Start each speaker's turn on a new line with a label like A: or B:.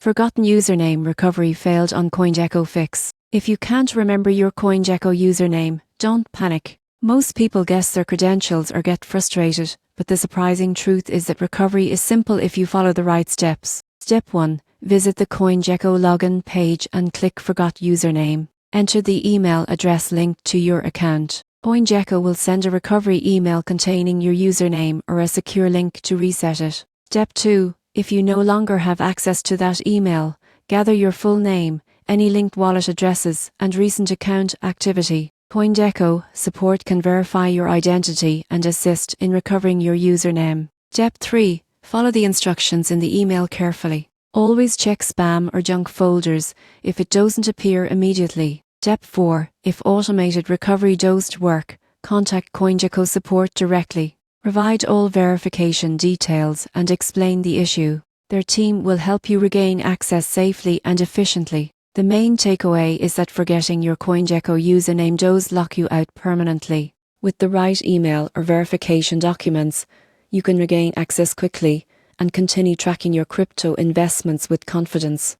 A: Forgotten username recovery failed on CoinGecko Fix. If you can't remember your CoinGecko username, don't panic. Most people guess their credentials or get frustrated, but the surprising truth is that recovery is simple if you follow the right steps. Step 1. Visit the CoinGecko login page and click Forgot Username. Enter the email address linked to your account. CoinGecko will send a recovery email containing your username or a secure link to reset it. Step 2. If you no longer have access to that email, gather your full name, any linked wallet addresses, and recent account activity. CoinGecko support can verify your identity and assist in recovering your username. Step 3. Follow the instructions in the email carefully. Always check spam or junk folders if it doesn't appear immediately. Step 4. If automated recovery doesn't work, contact CoinGecko support directly. Provide all verification details and explain the issue. Their team will help you regain access safely and efficiently. The main takeaway is that forgetting your CoinGecko username does lock you out permanently. With the right email or verification documents, you can regain access quickly and continue tracking your crypto investments with confidence.